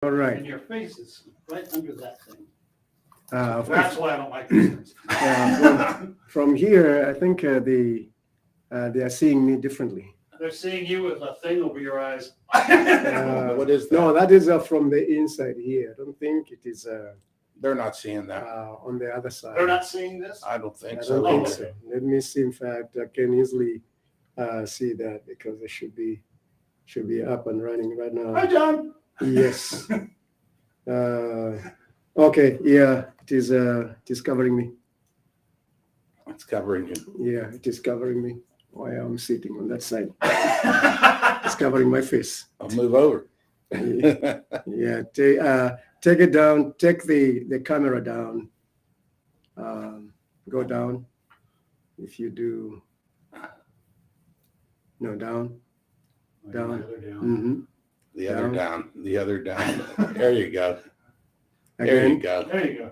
All right. And your face is right under that thing. Uh, That's why I don't like these things. from here, I think they are seeing me differently. They're seeing you with a thing over your eyes. What is that? No, that is from the inside here. I don't think it is They're not seeing that. on the other side. They're not seeing this? I don't think I so. don't think Oh, so. Let me see. In fact, I can easily see that because it should be up and running right Hi, now. John. Yes. Okay. Yeah, it is covering me. It's covering you. Yeah, it is covering me while I'm sitting on that side. It's covering my face. I'll move over. Yeah, take it down. Take the camera down. Go down. If you do, no, down. Down. Mm-hmm. The other down. The other down. There you go. There you Again. go. There you go.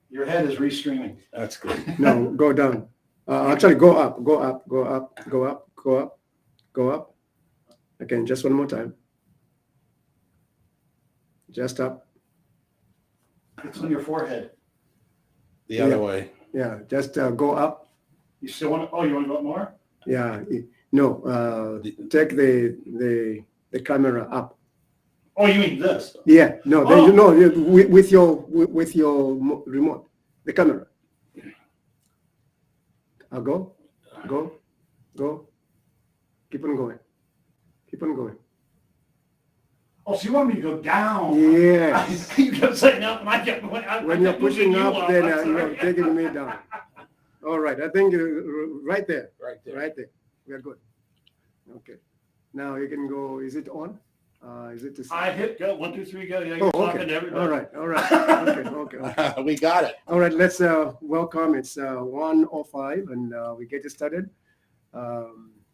Your head is restreaming. That's good. No, go down. Actually, go up. Go up. Go up. Go up. Go up. Go up. Again, just one more time. Just up. It's on your forehead. The other Yeah. way. Yeah, just go up. You still want to? Oh, you want to go up more? Yeah, no. Take the camera up. Oh, you mean this? Yeah, no, Oh. no, with your remote, the camera. Go. Keep on going. Keep on going. Oh, so you want me to go down? Yes. You kept saying up, and I kept going. When you're kept moving pushing you up, then I'm you're sorry. taking me down. All right, I think right there. Right there. Right there. We are good. Okay. Now you can go. Is it on? Is it? I hit go 1, 2, 3, go. Yeah, you're Oh, talking okay. to everybody. All right. Okay. We got it. All right. Let's welcome. It's 1:05, and we get it started.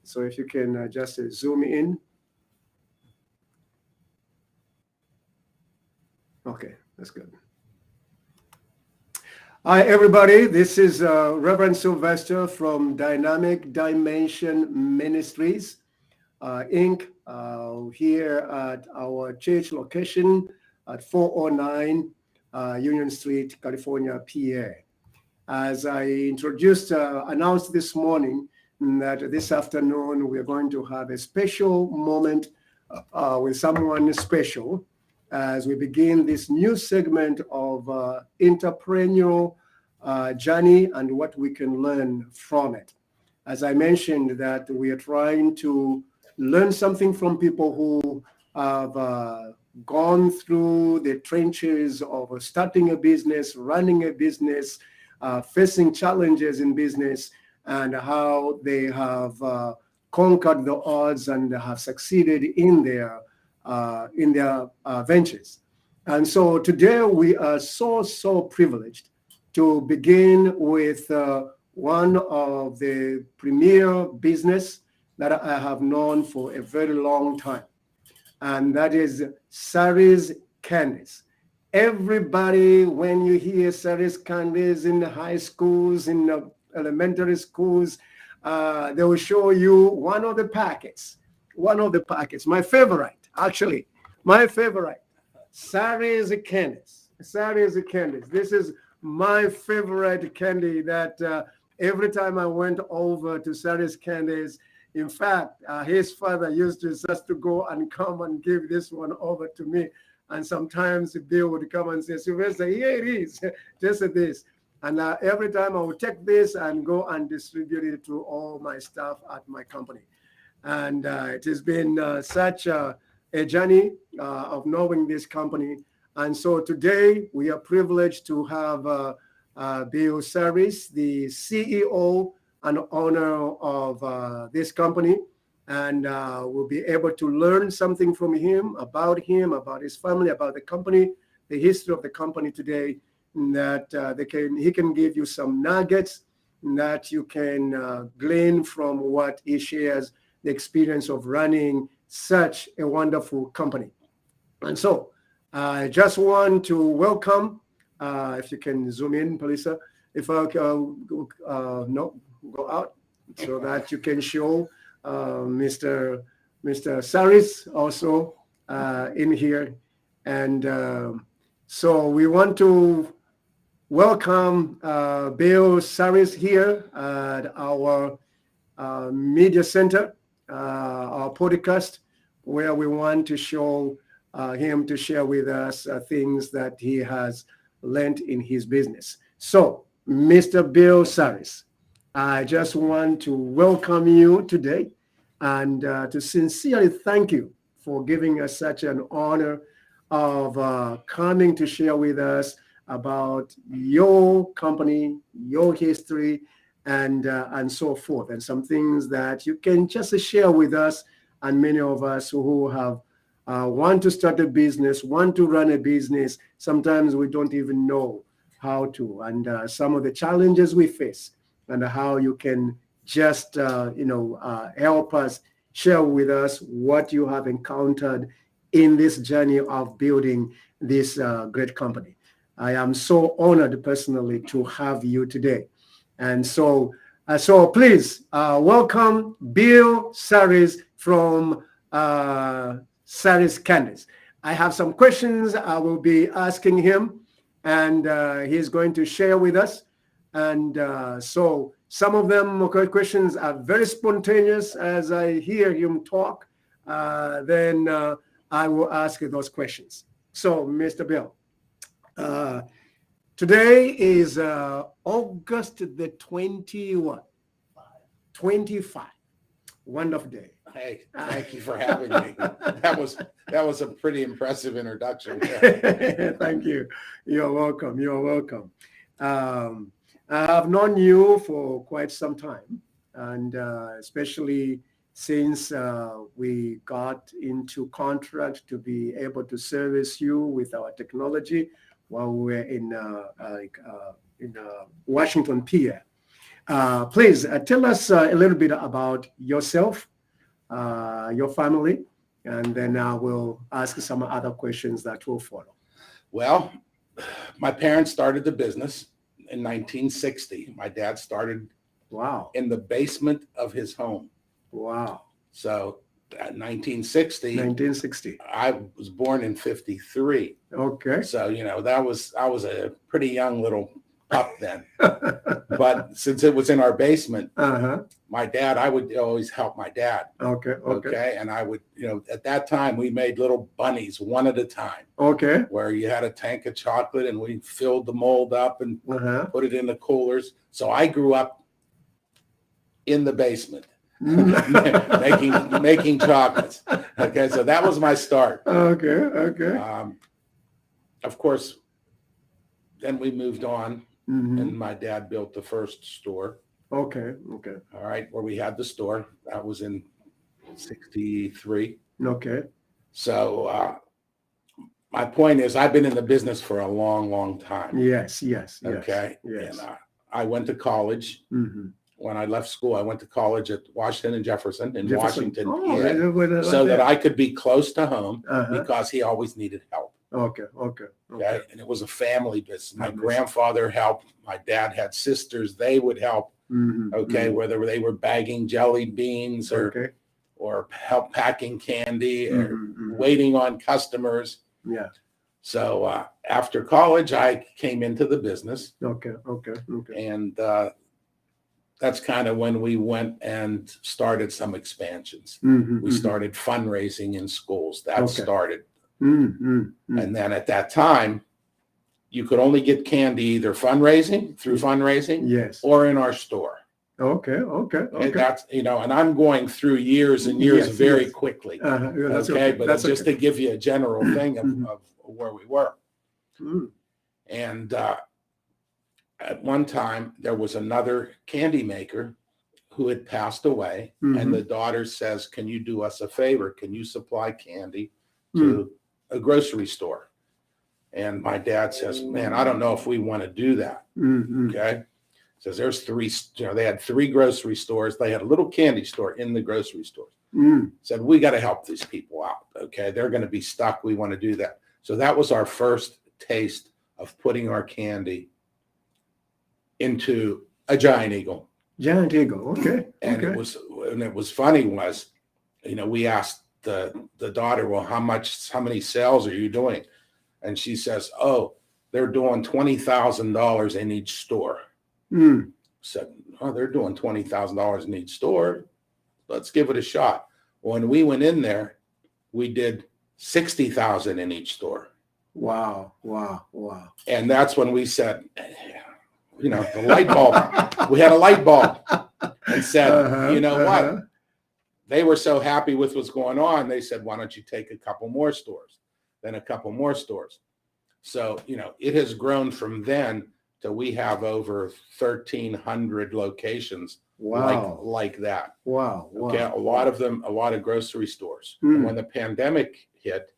So if you can just zoom in. Okay, that's good. Hi, everybody. This is Reverend Sylvester from Dynamic Dimension Ministries, Inc., here at our church location at 409 Union Street, California, PA. As I announced this morning that this afternoon we're going to have a special moment with someone special as we begin this new segment of entrepreneurial journey and what we can learn from it. As I mentioned, that we are trying to learn something from people who have gone through the trenches of starting a business, running a business, facing challenges in business, and how they have conquered the odds and have succeeded in their ventures. And so today we are so privileged to begin with one of the premier business that I have known for a very long time, and that is Saris Candies. Everybody, when you hear Saris Candies in the high schools, in the elementary schools, they will show you one of the packets, my favorite, actually, Saris Candies. Saris Candies. This is my favorite candy that every time I went over to Saris Candies, in fact, his father used to just to go and come and give this one over to me. And sometimes Bill would come and say, Sylvester, here it is, just this. And every time I would take this and go and distribute it to all my staff at my company. And it has been such a journey of knowing this company. And so today we are privileged to have Bill Saris, the CEO and owner of this company. And we'll be able to learn something from him, about his family, about the company, the history of the company today, that he can give you some nuggets that you can glean from what he shares, the experience of running such a wonderful company. And so I just want to welcome, if you can zoom in, Palisa, if I can, go out so that you can show Mr. Saris also in here. And so we want to welcome Bill Saris here at our media center, our podcast, where we want to show him to share with us things that he has learned in his business. So, Mr. Bill Saris, I just want to welcome you today and to sincerely thank you for giving us such an honor of coming to share with us about your company, your history, and so forth, and some things that you can just share with us and many of us who have want to start a business, want to run a business. Sometimes we don't even know how to, and some of the challenges we face, and how you can just help us, share with us what you have encountered in this journey of building this great company. I am so honored personally to have you today. And so please welcome Bill Saris from Saris Candies. I have some questions I will be asking him, and he's going to share with us. And so some of them questions are very spontaneous. As I hear him talk, then I will ask those questions. So, Mr. Bill, today is August the 25. Wonderful day. Hey, thank you for having me. That was a pretty impressive introduction. Thank you. You're welcome. You're welcome. I have known you for quite some time, and especially since we got into contract to be able to service you with our technology while we were in Washington, PA. Please tell us a little bit about yourself, your family, and then I will ask some other questions that will follow. Well, my parents started the business in 1960. My dad started in the basement of his home. Wow. So at 1960. I was born in 53. Okay. So, I was a pretty young little pup then. But since it was in our basement, my dad, I would always help my dad. Okay. And I would, at that time we made little bunnies one at a time. Okay. Where you had a tank of chocolate and we filled the mold up and put it in the coolers. So I grew up in the basement. making chocolates. Okay, so that was my start. Okay. Of course, then we moved on, and my dad built the first store. Okay. All right, where we had the store. That was in 63. Okay. So my point is, I've been in the business for a long, long time. Yes. Okay. Yes. And I went to college. When I left school, I went to college at Washington and Jefferson Washington, so that I could be close to home because he always needed help. Okay. And it was a family business. My grandfather helped. My dad had sisters; they would help. Whether they were bagging jelly beans or help packing candy or waiting on customers. Yeah. So after college, I came into the business. Okay. And that's kind of when we went and started some expansions. We started fundraising in schools. That started. And then at that time, you could only get candy either through fundraising, yes, or in our store. Okay. And that's, and I'm going through years and years very quickly. But just to give you a general thing of where we were. And at one time, there was another candy maker who had passed away, and the daughter says, "Can you do us a favor? Can you supply candy to a grocery store?" And my dad says, "Man, I don't know if we want to do that." Okay. Says there's three, they had 3 grocery stores. They had a little candy store in the grocery stores. Said, we got to help these people out. Okay. They're going to be stuck. We want to do that. So that was our first taste of putting our candy into a Giant Eagle. Okay. And it was funny was, we asked the daughter, well, how many sales are you doing? And she says, oh, they're doing $20,000 in each store. Said, oh, they're doing $20,000 in each store. Let's give it a shot. When we went in there, we did 60,000 in each store. Wow. And that's when we said, the light bulb, we had a light bulb and said, you know what? They were so happy with what's going on. They said, why don't you take a couple more stores, then a couple more stores. So, it has grown from then to we have over 1,300 locations. Wow. Like that. Wow. Okay. A lot of grocery stores. And when the pandemic hit,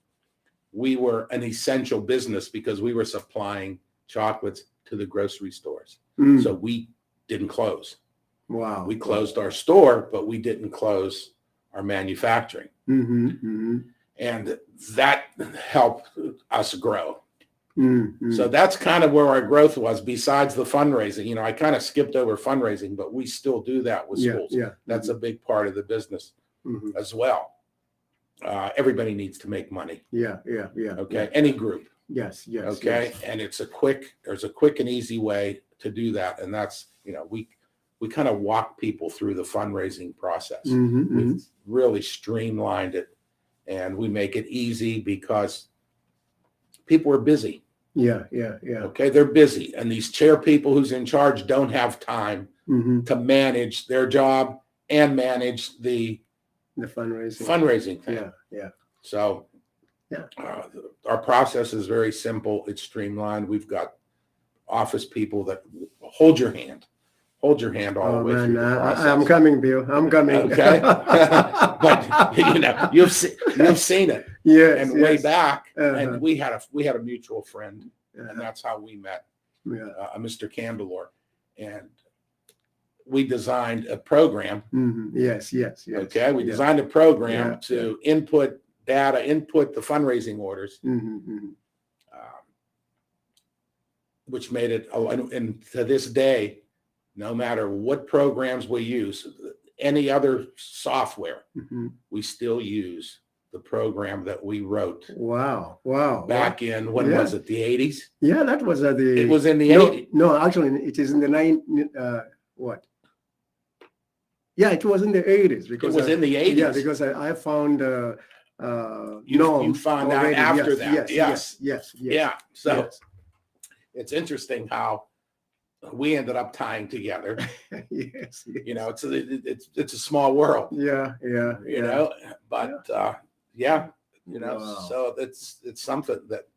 we were an essential business because we were supplying chocolates to the grocery stores. So we didn't close. Wow. We closed our store, but we didn't close our manufacturing. And that helped us grow. So that's kind of where our growth was, besides the fundraising. I kind of skipped over fundraising, but we still do that with schools. That's a big part of the business as well. Everybody needs to make money. Okay. Any group. Yes. Okay. Yes. And there's a quick and easy way to do that. And that's, we kind of walk people through the fundraising process. We've really streamlined it, and we make it easy because people are busy. Yeah. Okay. They're busy. And these chair people who's in charge don't have time to manage their job and manage the fundraising thing. Yeah. So our process is very simple. It's streamlined. We've got office people that hold your hand all the way through the process. I'm coming, Bill. I'm coming. Okay. But you've seen it. Yes. And way back, and we had a mutual friend, and that's how we met. Mr. Candelor, and we designed a program. Yes. Okay, we designed a program to input data, input the fundraising orders, which made it. And to this day, no matter what programs we use, any other software, we still use the program that we wrote. Wow. Back in, when was it, the 80s? Yeah, that was it was in the 80s. No, actually, it is in the what? Yeah, it was in the 80s. Because it was in the 80s. Yeah, because I found you found out after that. Yes. Yeah. So it's interesting how we ended up tying together. Yes. It's a small world. Yeah. But so it's something that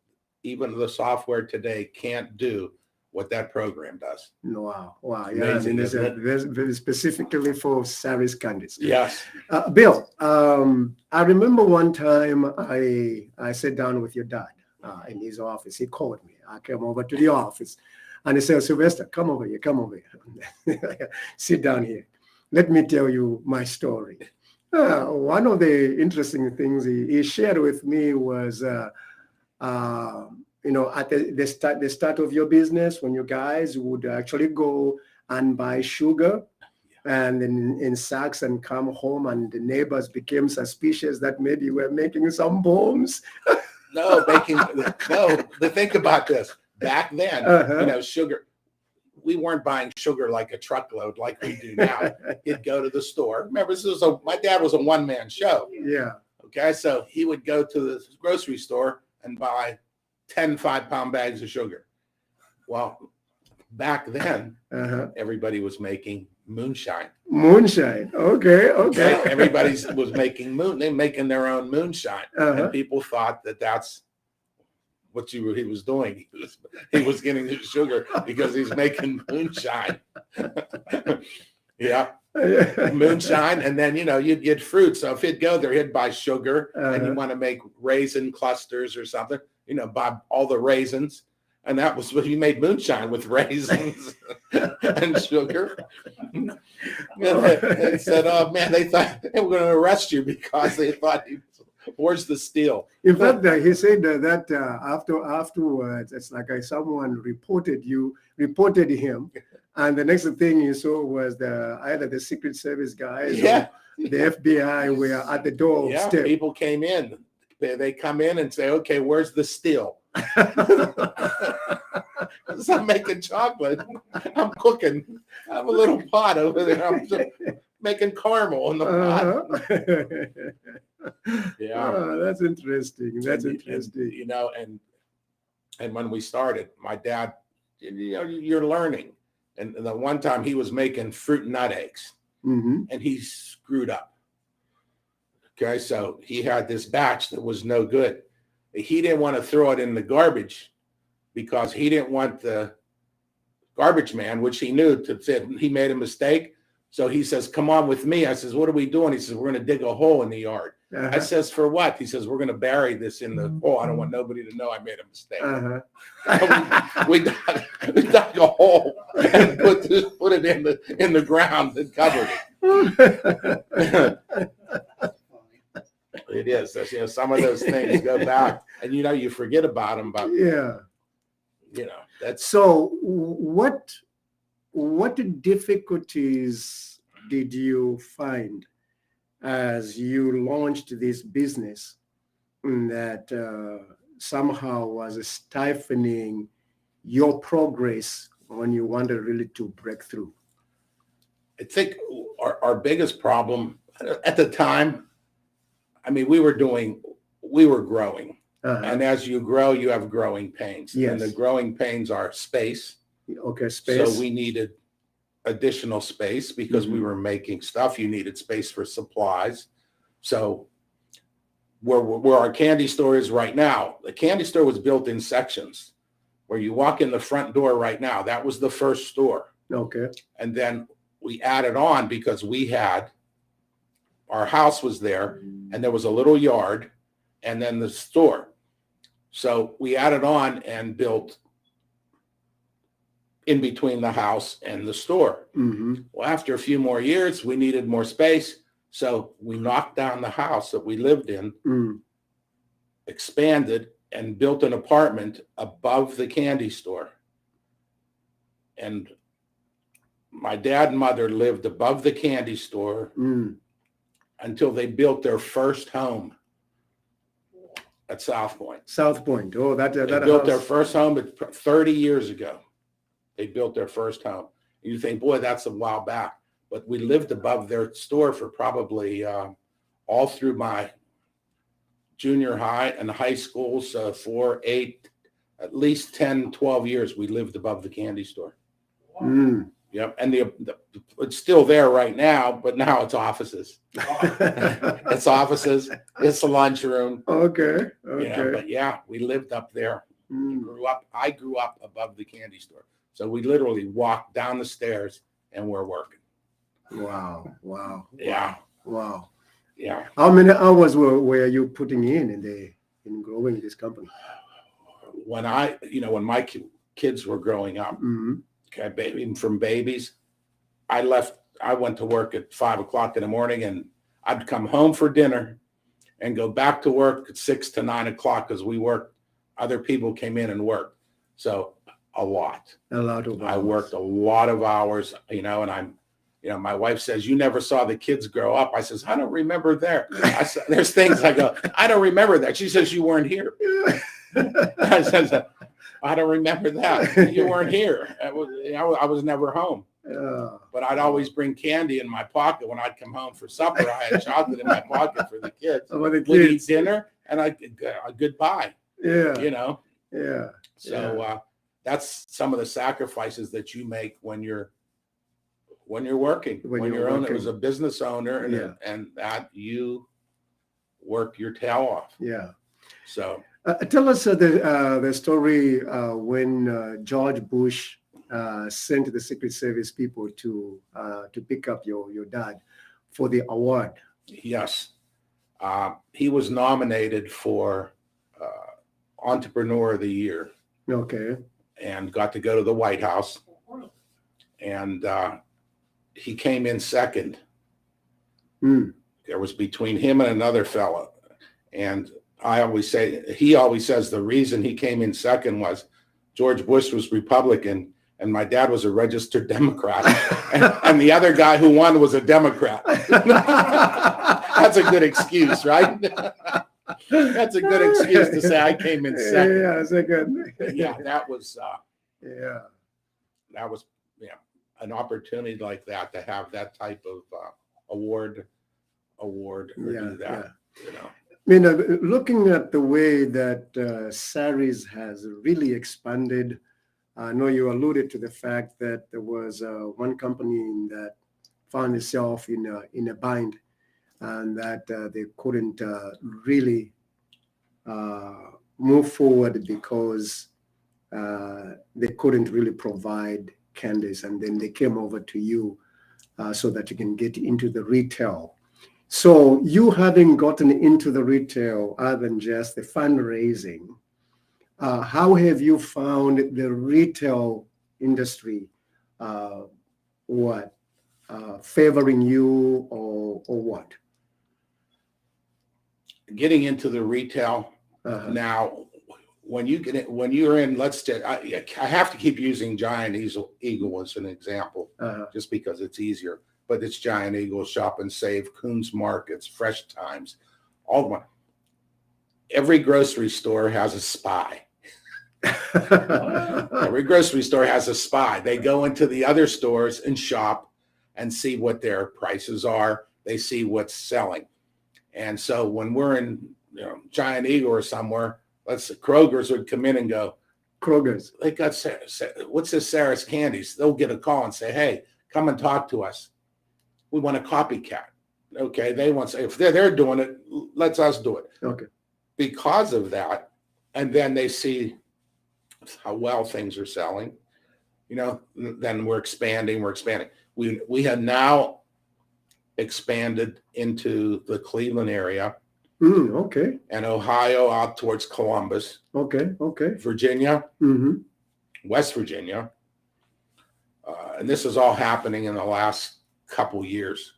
even the software today can't do what that program does. Wow. Amazing, Yeah, I mean, it's isn't very specifically for service candidates. Yes. Bill, I remember one time I sat down with your dad in his office. He called me. I came over to the office, and he said, Sylvester, come over here. Sit down here. Let me tell you my story. One of the interesting things he shared with me was, at the start of your business, when you guys would actually go and buy sugar and in sacks and come home, and the neighbors became suspicious that maybe you were making some bombs. Think about this. Back then, sugar, we weren't buying sugar like a truckload like we do now. He'd go to the store. Remember, my dad was a one-man show. Yeah. Okay, so he would go to the grocery store and buy 10 5-pound bags of sugar. Well, back then, everybody was making moonshine. Okay. Everybody was making their own moonshine. And people thought that that's what he was doing. He was getting the sugar because he's making moonshine. Moonshine. And then, you'd get fruit. So if he'd go there, he'd buy sugar and you want to make raisin clusters or something, buy all the raisins. And that was what he made moonshine with, raisins and sugar. They said, oh man, they thought they were going to arrest you because they thought where's the steal? In fact, he said that afterwards, it's like someone reported him, and the next thing you saw was either the Secret Service guys or the FBI were at the door. People came in. They come in and say, okay, where's the steal? As I'm making chocolate, I'm cooking. I have a little pot over there. I'm just making caramel in the pot. Yeah. Oh, that's interesting. That's interesting. And, you know, and when we started, my dad, you know, you're learning. And the one time he was making fruit and nut eggs, and he screwed up. Okay, so he had this batch that was no good. He didn't want to throw it in the garbage because he didn't want the garbage man, which he knew, to say he made a mistake. So he says, "Come on with me." I says, "What are we doing?" He says, "We're going to dig a hole in the yard." I says, "For what?" He says, "We're going to bury this in the hole. I don't want nobody to know I made a mistake." We dug a hole and put it in the ground and covered it. It is. That's, you know, some of those things go back, and you know, you forget about them. But yeah, you know, that's so. What difficulties did you find as you launched this business that somehow was stifling your progress when you wanted really to break through? I think our biggest problem at the time, I mean, we were growing. And as you grow, you have growing pains. Yes. And the growing pains are space. Okay, space. So we needed additional space because we were making stuff. You needed space for supplies. So where our candy store is right now, the candy store was built in sections. Where you walk in the front door right now, that was the first store. Okay. And then we added on because our house was there and there was a little yard and then the store. So we added on and built in between the house and the store. Well, after a few more years, we needed more space. So we knocked down the house that we lived in, expanded, and built an apartment above the candy store. And my dad and mother lived above the candy store until they built their first home at South Point. South Point. Oh, that they built their first home 30 years ago. They built their first home. And you think, boy, that's a while back. But we lived above their store for probably all through my junior high and high school. So 4, 8, at least 10, 12 years, we lived above the candy store. Yep. And it's still there right now, but now it's offices. It's offices. It's a lunchroom. Okay. You know, but yeah, we lived up there. I grew up above the candy store. So we literally walked down the stairs and we're working. Wow. Yeah. Wow. Yeah. How many hours were you putting in growing this company? When my kids were growing up, okay, from babies, I went to work at 5 o'clock in the morning and I'd come home for dinner and go back to work at 6 to 9 o'clock because we worked. Other people came in and worked. So a lot of hours. I worked a lot of hours, and my wife says, "You never saw the kids grow up." I says, "I don't remember that." There's things I go, "I don't remember that." She says, "You weren't here." I says, "I don't remember that. You weren't here." I was never home. But I'd always bring candy in my pocket when I'd come home for supper. I had chocolate in my pocket for the kids. We'd eat dinner and goodbye. Yeah. So that's some of the sacrifices that you make when you're working, when you're owner, as a business owner, and that you work your tail off. Yeah. So tell us the story when George Bush sent the Secret Service people to pick up your dad for the award. Yes. He was nominated for Entrepreneur of the Year. Okay. And got to go to the White House. And he came in second. There was between him and another fellow. And he always says the reason he came in second was George Bush was Republican and my dad was a registered Democrat. and the other guy who won was a Democrat. That's a good excuse, right? That's a good excuse to say I came in second. Yeah, second. Yeah, that was Yeah. An opportunity like that to have that type of award or do that. You know. I mean, looking at the way that Saris has really expanded, I know you alluded to the fact that there was one company that found itself in a bind, and that they couldn't really move forward because they couldn't really provide candies, and then they came over to you so that you can get into the retail. So you having gotten into the retail other than just the fundraising, how have you found the retail industry favoring you or what? Getting into the retail now, when you're in, let's say, I have to keep using Giant Eagle as an example, just because it's easier. But it's Giant Eagle, Shop and Save, Coons Markets, Fresh Times, all one. Every grocery store has a spy. Every grocery store has a spy. They go into the other stores and shop and see what their prices are. They see what's selling. And so when we're in Giant Eagle or somewhere, Kroger's would come in and go, Kroger's. They got, what's this Sarah's Candies? They'll get a call and say, hey, come and talk to us. We want a copycat. Okay, they want to say, if they're doing it, let's us do it. Okay. Because of that, and then they see how well things are selling, then we're expanding. We have now expanded into the Cleveland area. Okay. And Ohio out towards Columbus. Okay. Virginia, West Virginia. And this is all happening in the last couple years.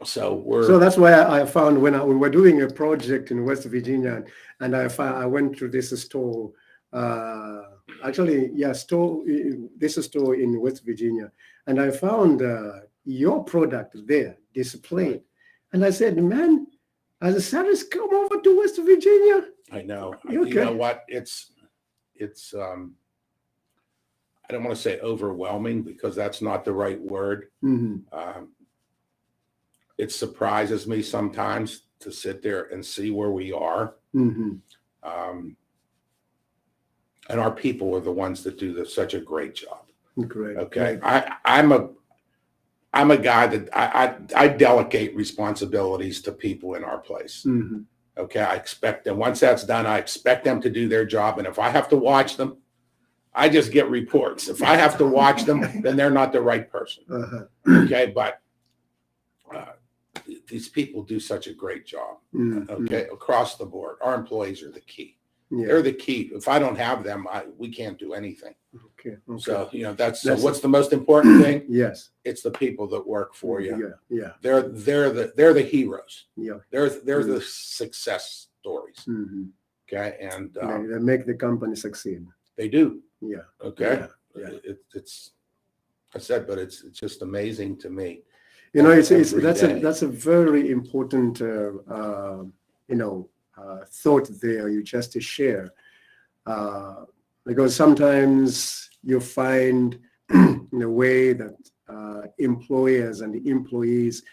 So that's why I found when we were doing a project in West Virginia, and I went to this store, this store in West Virginia, and I found your product there displayed. And I said, man, has the Saris come over to West Virginia? I know. Okay. You know what? It's I don't want to say overwhelming because that's not the right word. It surprises me sometimes to sit there and see where we are. And our people are the ones that do such a great job. Great. Okay. I'm a guy that I delegate responsibilities to people in our place. Okay. I expect them, once that's done, I expect them to do their job. And if I have to watch them, I just get reports. If I have to watch them, then they're not the right person. Okay. But these people do such a great job. Okay. Across the board, our employees are the key. Yeah. They're the key. If I don't have them, we can't do anything. Okay. So, that's what's the most important thing? Yes. It's the people that work for you. Yeah. They're the heroes. Yeah. They're the success stories. Okay. And they make the company succeed. They do. Yeah. Okay. Yeah. It's just amazing to me. That's a very important thought there you just to share, because sometimes you find in a way that employers and employees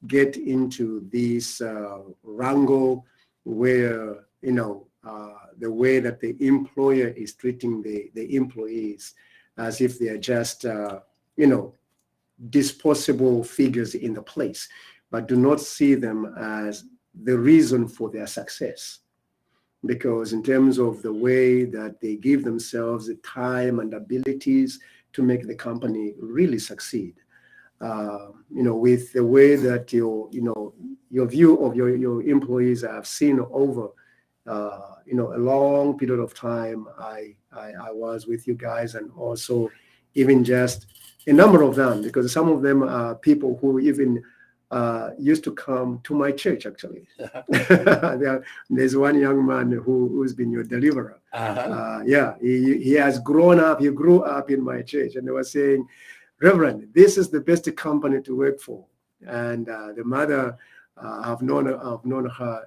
get into this wrangle where the way that the employer is treating the employees as if they are just disposable figures in the place, but do not see them as the reason for their success. Because in terms of the way that they give themselves the time and abilities to make the company really succeed, with the way that your view of your employees I've seen over a long period of time. I was with you guys, and also even just a number of them, because some of them are people who even used to come to my church, actually. There's one young man who's been your deliverer. He has grown up. He grew up in my church, and they were saying, Reverend, this is the best company to work for. And the mother I've known her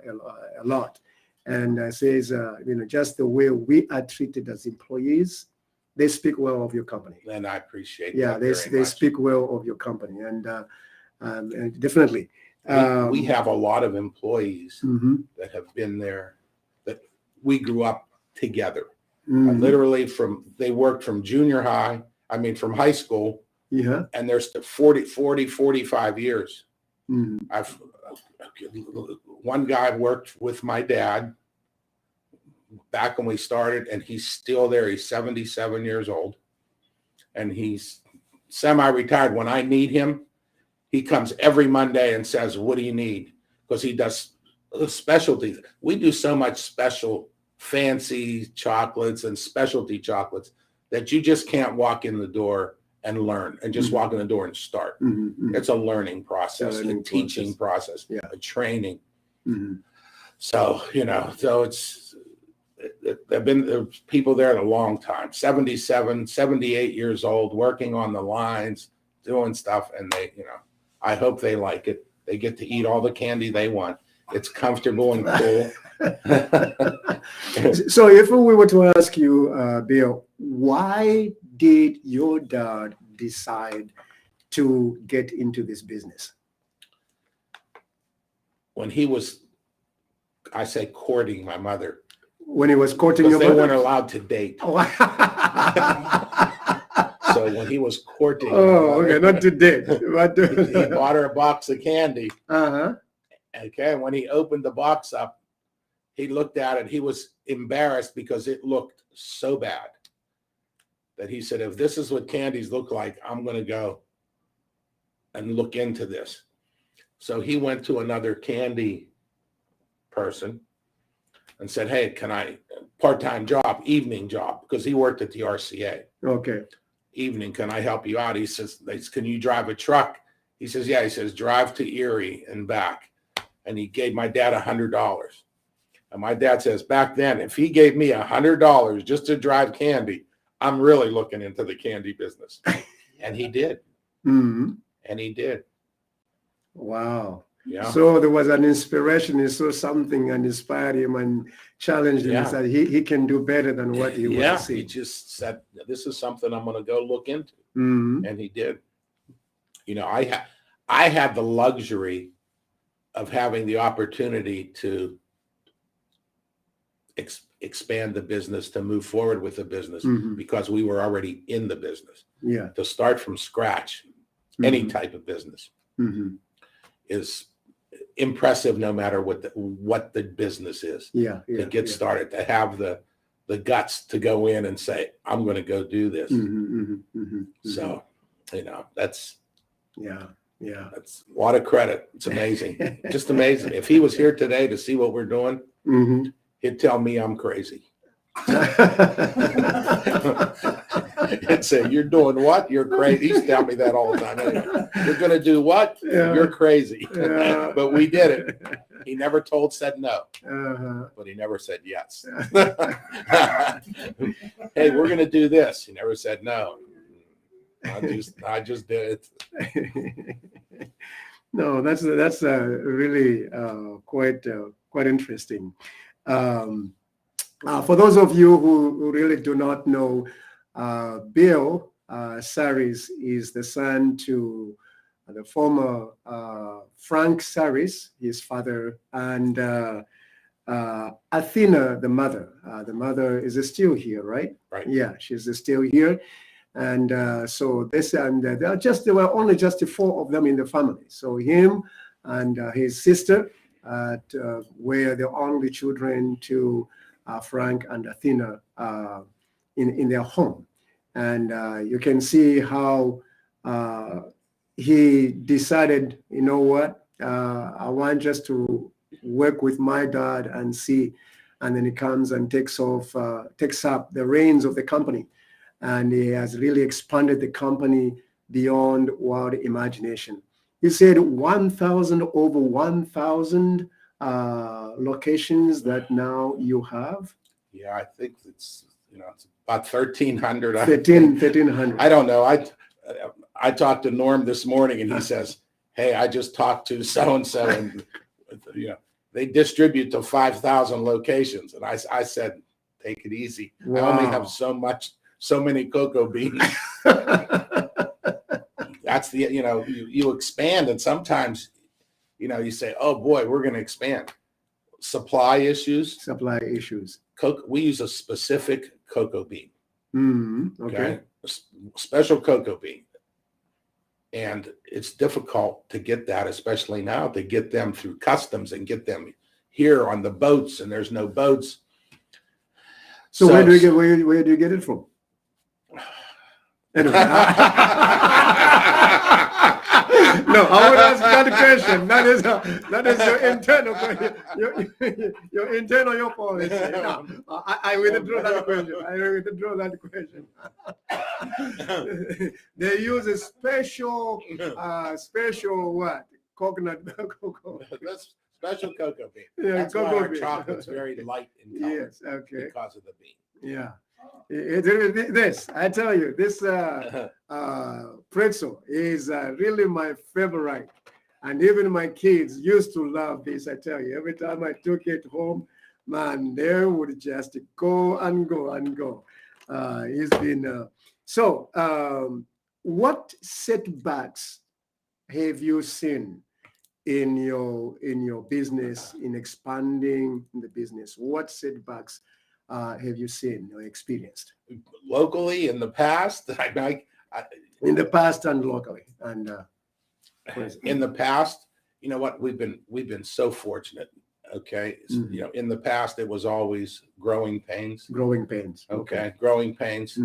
a lot, and says, just the way we are treated as employees, they speak well of your company. And I appreciate that. Yeah, they speak well of your company, and definitely. We have a lot of employees that have been there that we grew up together. Literally they worked from from high school. Yeah. And there's 45 years. One guy worked with my dad back when we started, and he's still there. He's 77 years old, and he's semi-retired. When I need him, he comes every Monday and says, "What do you need?" Because he does specialties. We do so much special, fancy chocolates and specialty chocolates that you just can't walk in the door and learn and just walk in the door and start. It's a learning process, a teaching process, a training. So, there've been people there a long time, 77, 78 years old, working on the lines, doing stuff. And I hope they like it. They get to eat all the candy they want. It's comfortable and cool. So if we were to ask you, Bill, why did your dad decide to get into this business? When he was, I say, courting my mother. When he was courting your mother? They weren't allowed to date. So when he was courting. Oh, okay, not to date. But he bought her a box of candy. Okay, when he opened the box up, he looked at it. He was embarrassed because it looked so bad that he said, if this is what candies look like, I'm going to go and look into this. So he went to another candy person and said, hey, can I, part-time job, evening job, because he worked at the RCA. Okay. Evening, can I help you out? He says, can you drive a truck? He says, yeah. He says, drive to Erie and back. And he gave my dad $100. And my dad says, back then, if he gave me $100 just to drive candy, I'm really looking into the candy business. And he did. And he did. Wow. Yeah. So there was an inspiration. He saw something and inspired him and challenged him and said he can do better than what he was seeing. He just said, this is something I'm going to go look into. And he did. I had the luxury of having the opportunity to expand the business, to move forward with the business, because we were already in the business. Yeah. To start from scratch, any type of business is impressive, no matter what the business is. To get started, to have the guts to go in and say, I'm going to go do this. So, that's that's a lot of credit. It's amazing. Just amazing. If he was here today to see what we're doing, he'd tell me I'm crazy. He'd say, you're doing what? You're crazy. He's telling me that all the time. Anyway, you're going to do what? You're crazy. But we did it. He never said no, but he never said yes. Hey, we're going to do this. He never said no. I just did it. No, that's really quite interesting. For those of you who really do not know, Bill Saris is the son to the former Frank Saris, his father, and Athena, the mother. The mother is still here, right? Right. Yeah, she's still here. And so there were only just 4 of them in the family. So him and his sister were the only children to Frank and Athena in their home. And you can see how he decided, you know what, I want just to work with my dad and see. And then he comes and takes up the reins of the company. And he has really expanded the company beyond wild imagination. He said over 1,000 locations that now you have. Yeah, I think it's about 1,300. 1,300. I don't know. I talked to Norm this morning, and he says, hey, I just talked to so-and-so and, they distribute to 5,000 locations. And I said, take it easy. Wow. I only have so many cocoa beans. That's you expand, and sometimes, you say, oh boy, we're going to expand. Supply issues. We use a specific cocoa bean. Okay. Special cocoa bean. And it's difficult to get that, especially now, to get them through customs and get them here on the boats, and there's no boats. So where do you get it from? Anyway, no, I would ask that question. That is your internal question. Your internal policy. No, I withdraw that question. They use a special what? Coconut cocoa. That's special cocoa bean. Yeah, that's cocoa why our bean. chocolate's very light in color. Yes, okay. Because of the bean. Yeah. I tell you, this pretzel is really my favorite. And even my kids used to love this, I tell you. Every time I took it home, man, they would just go and go and go. It's been... what setbacks have you seen in your business, in expanding the business? What setbacks have you seen or experienced locally in the past? In the past and locally, and in the past, you know what, we've been so fortunate. Okay, in the past it was always growing pains. Okay, growing pains.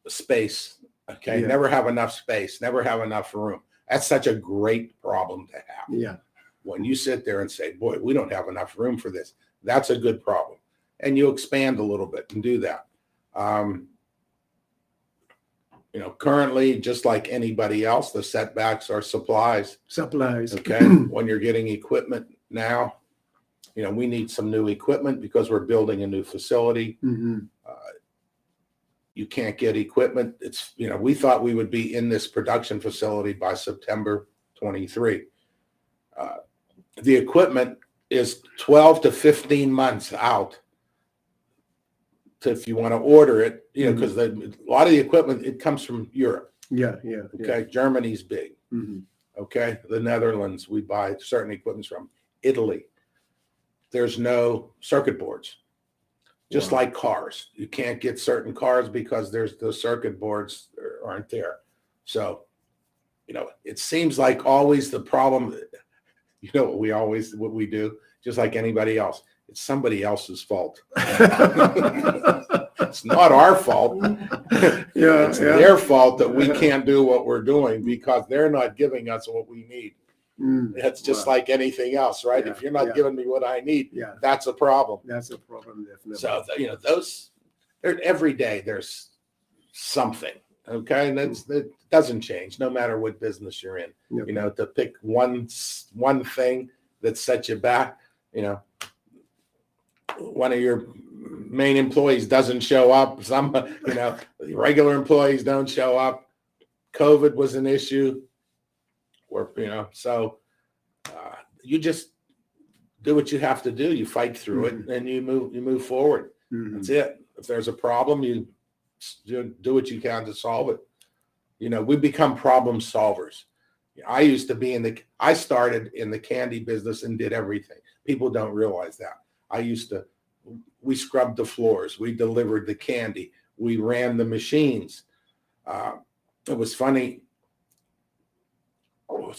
Space. Okay, Yeah. Never have enough space. Never have enough room. That's such a great problem to have. Yeah. When you sit there and say, boy, we don't have enough room for this, that's a good problem. And you expand a little bit and do that. Currently, just like anybody else, the setbacks are supplies. Okay. When you're getting equipment now, we need some new equipment because we're building a new facility. You can't get equipment. We thought we would be in this production facility by September 23. The equipment is 12 to 15 months out if you want to order it, because a lot of the equipment, it comes from Europe. Yeah. Okay. Germany's big. Okay. The Netherlands, we buy certain equipment from. Italy. There's no circuit boards. Just like cars. You can't get certain cars because the circuit boards aren't there. So, it seems like always the problem, what we do, just like anybody else, it's somebody else's fault. It's not our fault. It's their fault that we can't do what we're doing because they're not giving us what we need. It's just like anything else, right? If you're not giving me what I need, that's a problem. That's a problem, definitely. So, every day there's something, okay? And that doesn't change no matter what business you're in. To pick one thing that sets you back, one of your main employees doesn't show up. Some, regular employees don't show up. COVID was an issue. You just do what you have to do. You fight through it and you move forward. That's it. If there's a problem, you do what you can to solve it. We become problem solvers. I started in the candy business and did everything. People don't realize that. We scrubbed the floors. We delivered the candy. We ran the machines. It was funny.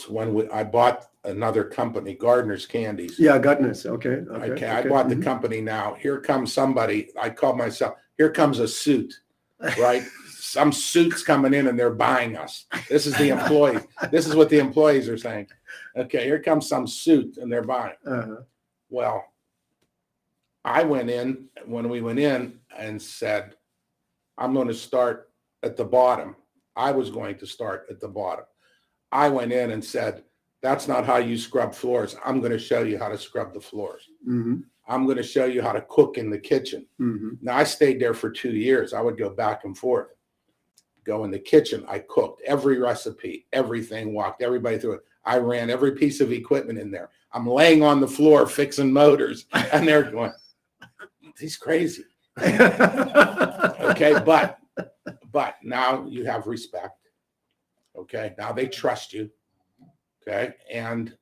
When I bought another company, Gardner's Candies. Yeah, Gardner's. Okay. I bought the company now. Here comes somebody. I call myself, here comes a suit, right? Some suits coming in and they're buying us. This is the employees. This is what the employees are saying. Okay, here comes some suit and they're buying. Well, when we went in and said, I'm going to start at the bottom. I was going to start at the bottom. I went in and said, that's not how you scrub floors. I'm going to show you how to scrub the floors. I'm going to show you how to cook in the kitchen. Now, I stayed there for 2 years. I would go back and forth. Go in the kitchen. I cooked every recipe, everything, walked everybody through it. I ran every piece of equipment in there. I'm laying on the floor fixing motors, and they're going, he's crazy. Okay, but now you have respect. Okay, now they trust you. Okay, and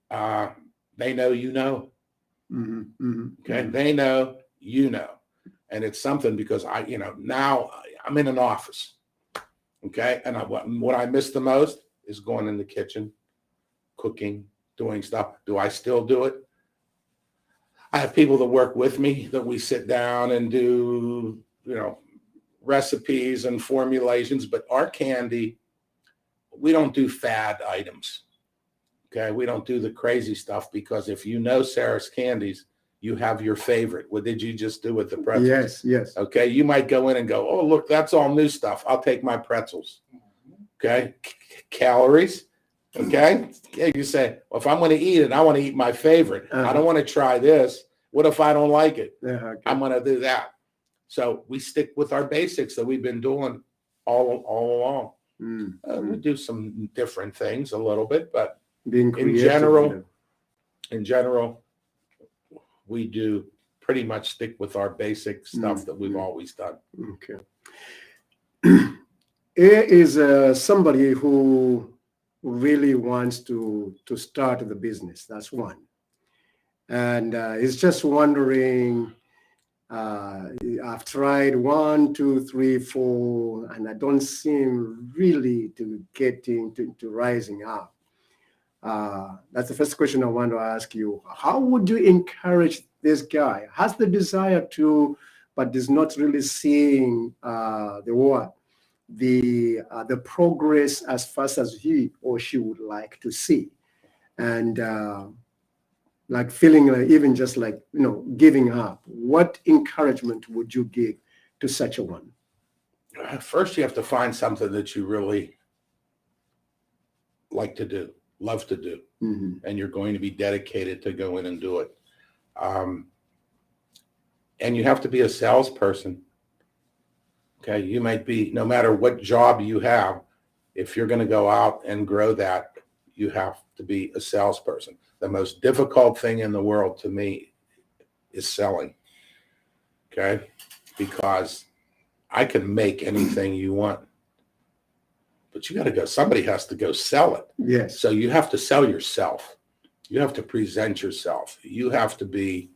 they know you know. Okay, they know you know, and it's something because now I'm in an office. Okay, and what I miss the most is going in the kitchen, cooking, doing stuff. Do I still do it? I have people that work with me that we sit down and do, recipes and formulations, but our candy, we don't do fad items. Okay, we don't do the crazy stuff because if you know Sarah's Candies, you have your favorite. What did you just do with the pretzels? Yes. Okay, you might go in and go, oh, look, that's all new stuff. I'll take my pretzels. Okay, calories. Okay, yeah, you say, well, if I'm going to eat it, I want to eat my favorite. I don't want to try this. What if I don't like it? Okay. I'm going to do that. So we stick with our basics that we've been doing all along. We do some different things a little bit, but in general, we do pretty much stick with our basic stuff that we've always done. Okay. Here is somebody who really wants to start the business. That's one. And he's just wondering, I've tried 1, 2, 3, 4, and I don't seem really to get into rising up. That's the first question I want to ask you. How would you encourage this guy? Has the desire to, but is not really seeing the progress as fast as he or she would like to see, and like feeling like even just like giving up. What encouragement would you give to such a one? First, you have to find something that you really like to do, love to do, and you're going to be dedicated to go in and do it. And you have to be a salesperson. Okay, you might be, no matter what job you have, if you're going to go out and grow that, you have to be a salesperson. The most difficult thing in the world to me is selling. Okay, because I can make anything you want, but you got to go, somebody has to go sell it. Yes. So you have to sell yourself. You have to present yourself. You have to be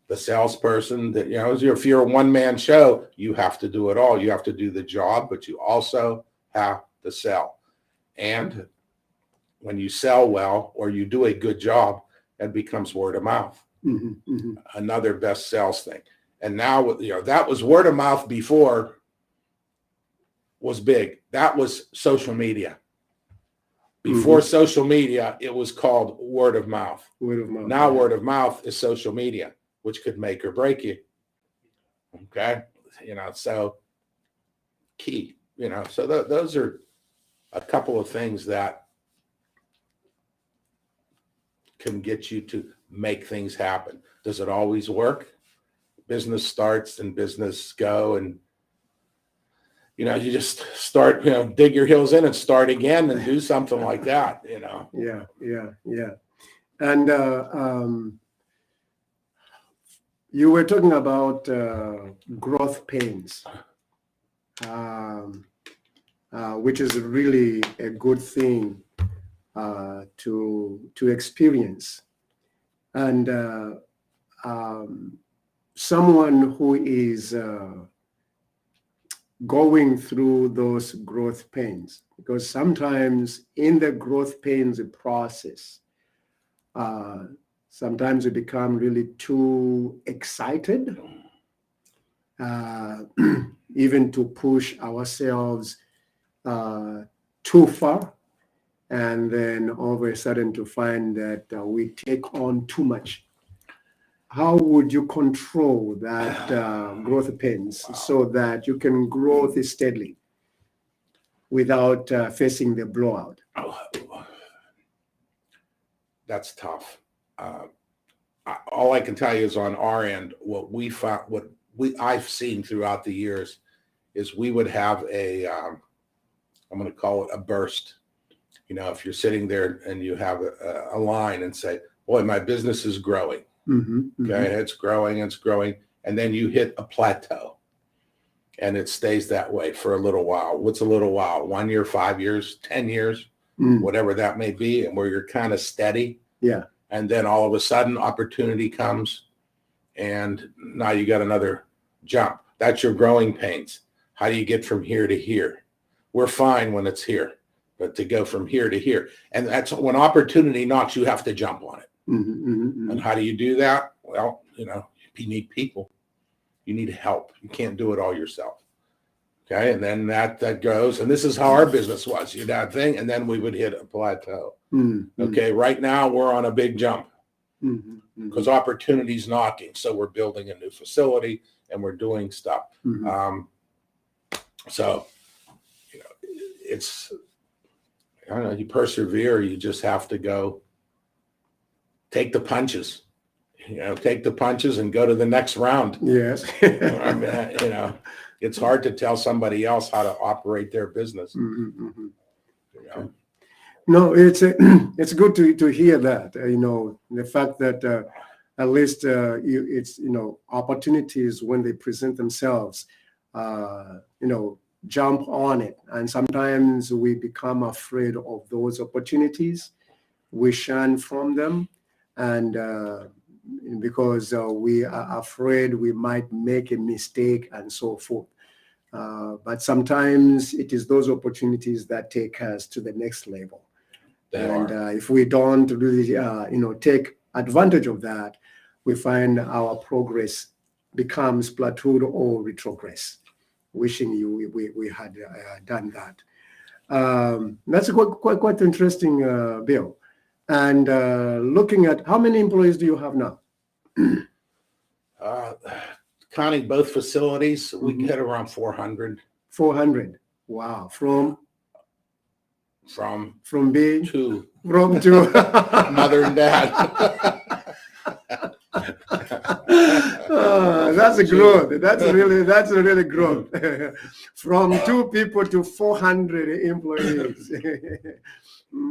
the salesperson that, if you're a one-man show, you have to do it all. You have to do the job, but you also have to sell. And when you sell well, or you do a good job, it becomes word of mouth. Another best sales thing. And now, that was word of mouth before was big. That was social media. Before social media, it was called word of mouth. Now word of mouth is social media, which could make or break you. Okay. So key, so those are a couple of things that can get you to make things happen. Does it always work? Business starts and business go, and you just start, dig your heels in and start again and do something like that, Yeah. And you were talking about growth pains, which is really a good thing to experience. And someone who is going through those growth pains, because sometimes in the growth pains process, sometimes we become really too excited, even to push ourselves too far, and then all of a sudden to find that we take on too much. How would you control that growth pains so that you can grow steadily without facing the blowout? That's tough. All I can tell you is on our end, what we found, I've seen throughout the years is we would have I'm going to call it a burst if you're sitting there and you have a line and say, boy, my business is growing. Okay, it's growing. And then you hit a plateau and it stays that way for a little while. What's a little while? 1 year, 5 years, 10 years, whatever that may be, and where you're kind of steady. Yeah. And then all of a sudden opportunity comes and now you got another jump. That's your growing pains. How do you get from here to here? We're fine when it's here, but to go from here to here. And that's when opportunity knocks, you have to jump on it. And how do you do that? Well, you need people. You need help. You can't do it all yourself. Okay. And then that goes, and this is how our business was. You'd have thing, and then we would hit a plateau. Okay. Right now we're on a big jump because opportunity's knocking. So we're building a new facility and we're doing stuff. So, it's, I don't know, you persevere. You just have to go take the punches. Take the punches and go to the next round. Yes. I mean, it's hard to tell somebody else how to operate their business. No, it's good to hear that. The fact that at least it's opportunities when they present themselves, jump on it. And sometimes we become afraid of those opportunities. We shun from them, and because we are afraid we might make a mistake and so forth. But sometimes it is those opportunities that take us to the next level. If we don't really, take advantage of that, we find our progress becomes plateaued or retrogress. Wishing we had done that. That's quite interesting, Bill. And looking at how many employees do you have now? Counting both facilities, we get around 400. 400. Wow. From being two. From two. Mother and dad. That's a growth. That's a really growth. From 2 people to 400 employees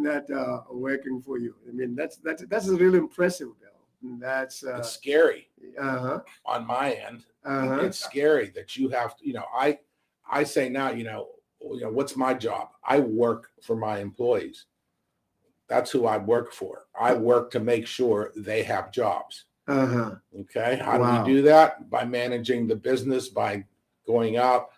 that are working for you. I mean, that's really impressive, Bill. That's it's scary. On my end, it's scary that you have to. I say now, what's my job? I work for my employees. That's who I work for. I work to make sure they have jobs. Okay. How do we do that? By managing the business, by going out,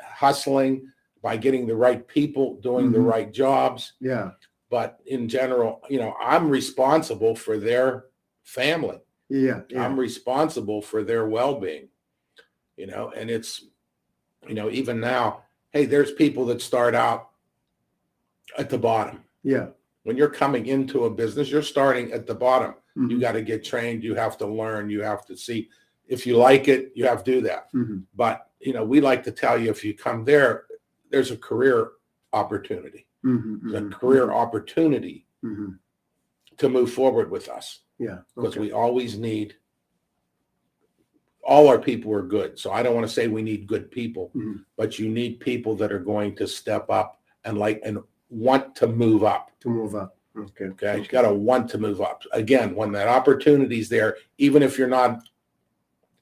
hustling, by getting the right people, doing the right jobs. Yeah. But in general, I'm responsible for their family. Yeah. I'm responsible for their well-being, and it's, even now, hey, there's people that start out at the bottom. Yeah. When you're coming into a business, you're starting at the bottom. You got to get trained. You have to learn. You have to see if you like it, you have to do that. But, we like to tell you, if you come there, there's a career opportunity, a career opportunity to move forward with us. Yeah. Because we always need, all our people are good. So I don't want to say we need good people, but you need people that are going to step up and want to move up. Okay. You got to want to move up. Again, when that opportunity is there, even if you're not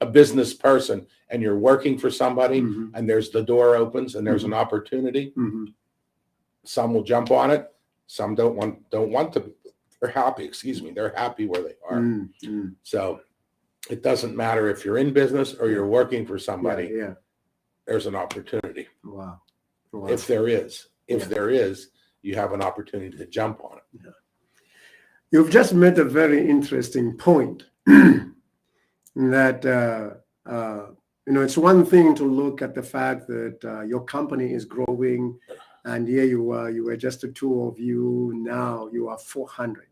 a business person and you're working for somebody and there's the door opens and there's an opportunity, some will jump on it. Some don't want to. They're happy. They're happy where they are. So it doesn't matter if you're in business or you're working for somebody. Yeah. There's an opportunity. Wow. If there is, you have an opportunity to jump on it. Yeah. You've just made a very interesting point that, it's one thing to look at the fact that your company is growing and here you were just the 2 of you. Now you are 400.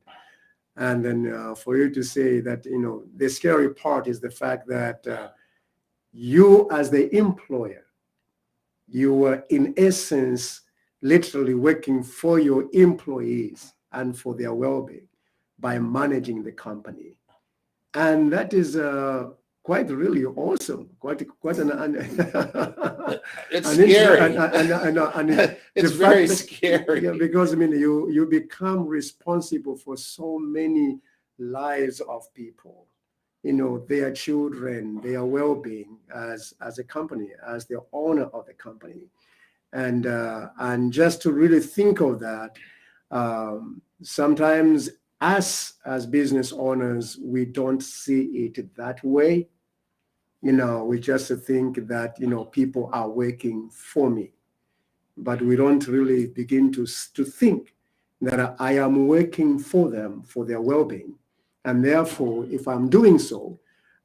And then for you to say that, the scary part is the fact that you as the employer, you were in essence literally working for your employees and for their well-being by managing the company. And that is quite really awesome. Quite an it's scary. It's very scary. Yeah, because I mean, you become responsible for so many lives of people. Their children, their well-being as a company, as the owner of the company, and just to really think of that, sometimes us as business owners, we don't see it that way. We just think that people are working for me, but we don't really begin to think that I am working for them for their well-being. And therefore, if I'm doing so,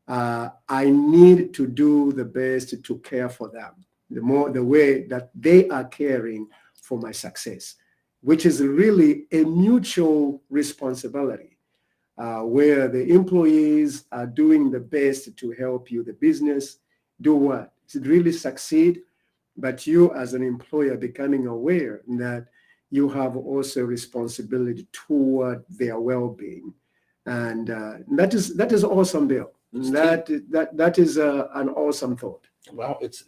I need to do the best to care for them, the way that they are caring for my success, which is really a mutual responsibility, where the employees are doing the best to help you, the business, do what? To really succeed, but you as an employer becoming aware that you have also responsibility toward their well-being. And that is awesome, Bill. That is an awesome thought. Well, it's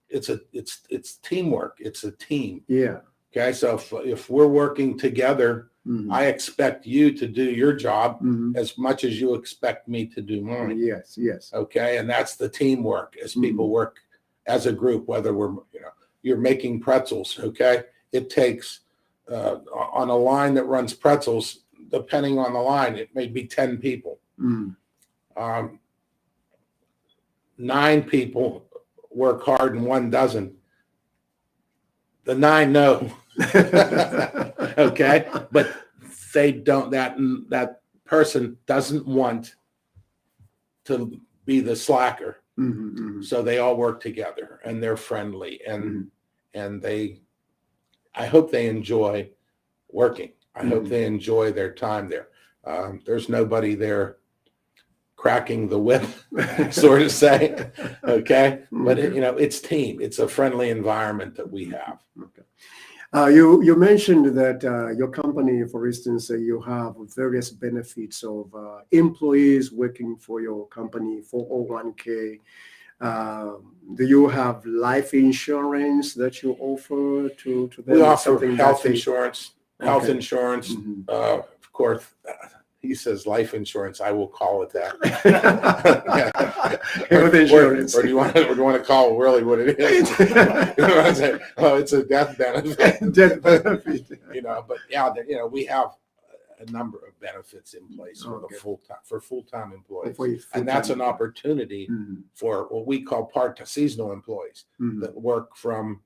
it's teamwork. It's a team. Yeah. Okay. So if we're working together, I expect you to do your job as much as you expect me to do mine. Yes. Okay. And that's the teamwork as people work as a group, whether you're making pretzels. Okay. It takes on a line that runs pretzels, depending on the line, it may be 10 people. 9 people work hard and 1 doesn't. The 9 know. Okay. But they don't, that person doesn't want to be the slacker. So they all work together and they're friendly and I hope they enjoy working. I hope they enjoy their time there. There's nobody there cracking the whip, sort of say. Okay. But it's team. It's a friendly environment that we have. Okay. You mentioned that your company, for instance, you have various benefits of employees working for your company, 401k. Do you have life insurance that you offer to them? We offer health insurance. Health insurance. Of course, he says life insurance. I will call it that. Health insurance. Or do you want to call really what it is? It's a death benefit. Death benefit. But yeah, we have a number of benefits in place for full-time employees, and that's an opportunity for what we call seasonal employees that work from.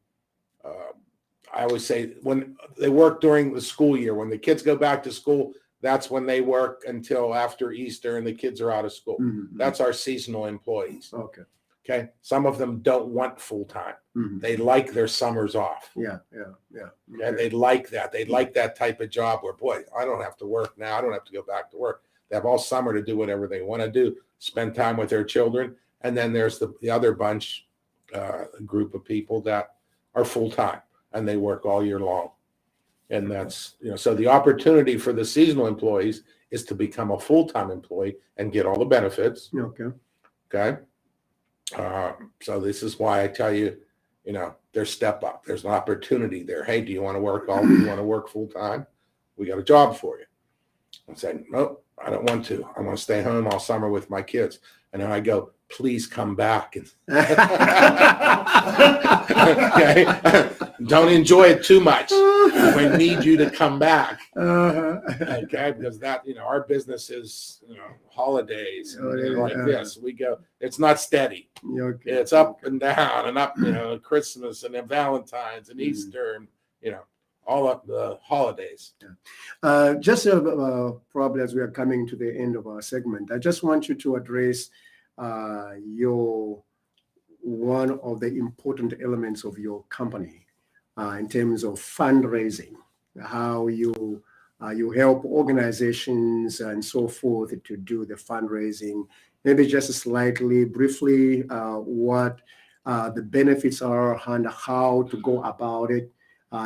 I always say when they work during the school year, when the kids go back to school, that's when they work until after Easter and the kids are out of school. That's our seasonal employees. Okay. Some of them don't want full-time. They like their summers off. Yeah. And they like that. They like that type of job where, boy, I don't have to work now. I don't have to go back to work. They have all summer to do whatever they want to do, spend time with their children. And then there's the other bunch, a group of people that are full-time and they work all year long. And that's, so the opportunity for the seasonal employees is to become a full-time employee and get all the benefits. Okay. So this is why I tell you, there's step up. There's an opportunity there. Hey, do you want to work full-time? We got a job for you. I'm saying, nope, I don't want to. I want to stay home all summer with my kids. And then I go, please come back. Okay. Don't enjoy it too much. We need you to come back. Okay. Because that, our business is, holidays like this. We go, it's not steady. It's up and down and up, Christmas and then Valentine's and Easter and, all of the holidays. Just probably as we are coming to the end of our segment, I just want you to address one of the important elements of your company in terms of fundraising, how you help organizations and so forth to do the fundraising. Maybe just slightly, briefly, what the benefits are and how to go about it.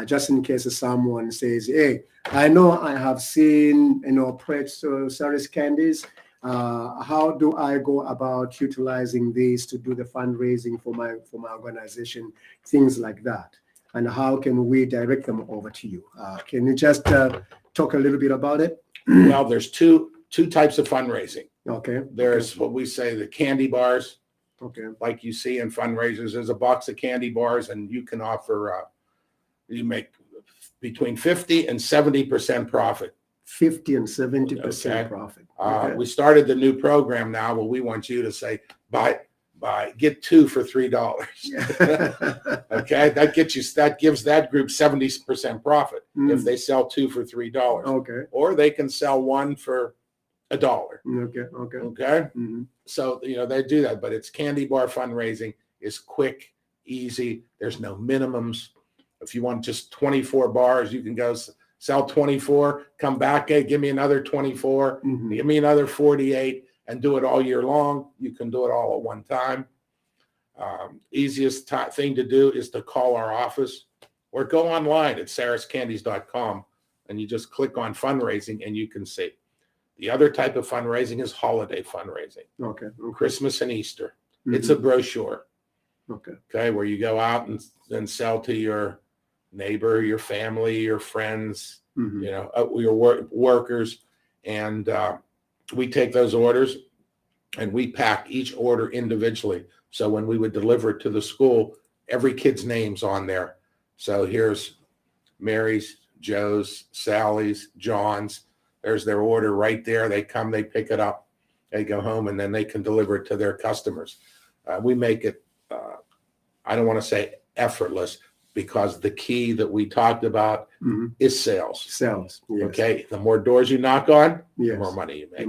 Just in case someone says, hey, I know I have seen, pretzels, candies, How do I go about utilizing this to do the fundraising for my organization, things like that, and how can we direct them over to you? Can you just talk a little bit about it? Well, there's two types of fundraising. Okay. There's what we say the candy bars. Okay. Like you see in fundraisers, there's a box of candy bars, and you can offer, you make between 50 and 70% profit. 50 and 70% profit. We started the new program now where we want you to say, get 2 for $3. Okay, that gives that group 70% profit if they sell 2 for $3. Okay. Or they can sell 1 for $1. Okay. So they do that, but it's candy bar fundraising. Is quick, easy. There's no minimums. If you want just 24 bars, you can go sell 24, come back, hey, give me another 24, give me another 48, and do it all year long. You can do it all at one time. Easiest thing to do is to call our office or go online at sarascandies.com, and you just click on fundraising and you can see. The other type of fundraising is holiday fundraising. Okay. Christmas and Easter. It's a brochure. Okay, where you go out and sell to your neighbor, your family, your friends, your workers, and we take those orders and we pack each order individually. So when we would deliver it to the school, every kid's name's on there. So here's Mary's, Joe's, Sally's, John's. There's their order right there. They come, they pick it up, they go home, and then they can deliver it to their customers. We make it, I don't want to say effortless, because the key that we talked about is sales. Yes. Okay. The more doors you knock on, the more money you make.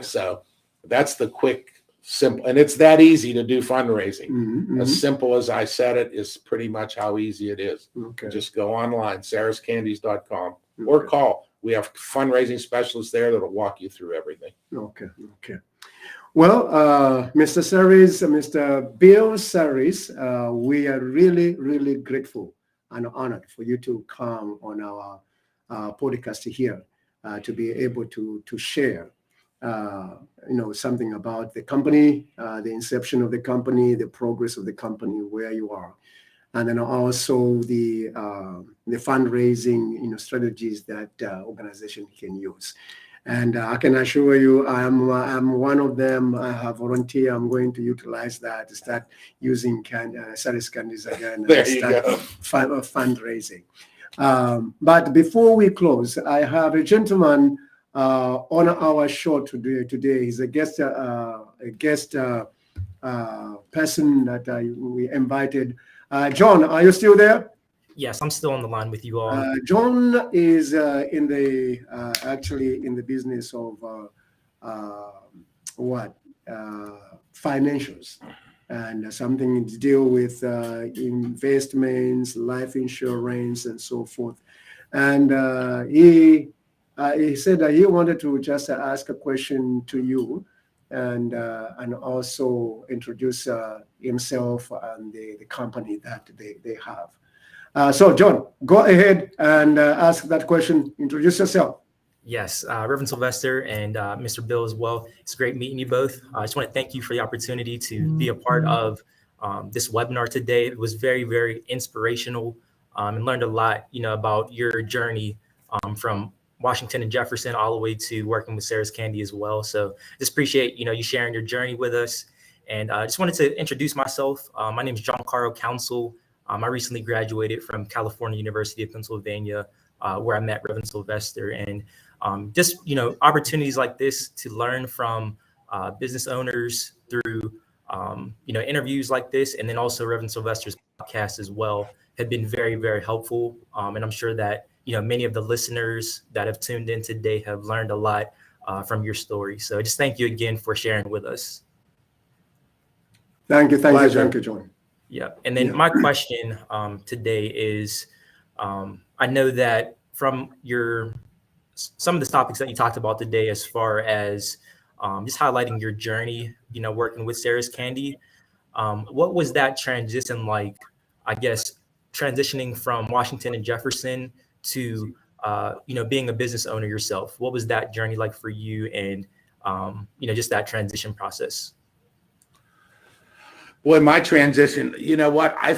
So that's the quick, simple, and it's that easy to do fundraising. As simple as I said it is pretty much how easy it is. Just go online, sarascandies.com, or call. We have fundraising specialists there that'll walk you through everything. Okay. Well, Mr. Saris, Mr. Bill Saris, we are really, really grateful and honored for you to come on our podcast here to be able to share, something about the company, the inception of the company, the progress of the company, where you are, and then also the fundraising, strategies that organization can use. And I can assure you, I'm one of them. I have volunteered. I'm going to utilize that to start using Saris Candies again. There you go. Fundraising. But before we close, I have a gentleman on our show today. He's a guest person that we invited. John, are you still there? Yes, I'm still on the line with you all. John is actually in the business of financials, and something to deal with investments, life insurance, and so forth. And he said that he wanted to just ask a question to you, and also introduce himself and the company that they have. So, John, go ahead and ask that question. Introduce yourself. Yes, Reverend Sylvester and Mr. Bill as well. It's great meeting you both. I just want to thank you for the opportunity to be a part of this webinar today. It was very, very inspirational, and learned a lot, about your journey from Washington and Jefferson all the way to working with Saris Candy as well. So just appreciate, you sharing your journey with us. And I just wanted to introduce myself. My name is John Caro Council. I recently graduated from California University of Pennsylvania, where I met Reverend Sylvester, and just, opportunities like this to learn from business owners through, interviews like this. And then also Reverend Sylvester's podcast as well have been very, very helpful. And I'm sure that, many of the listeners that have tuned in today have learned a lot from your story. So just thank you again for sharing with us. Thank you, John. Yeah. And then my question today is, I know that from some of the topics that you talked about today, as far as just highlighting your journey, working with Saris Candy, what was that transition like, I guess, transitioning from Washington and Jefferson to, being a business owner yourself? What was that journey like for you? And just that transition process? Boy, my transition, you know what? I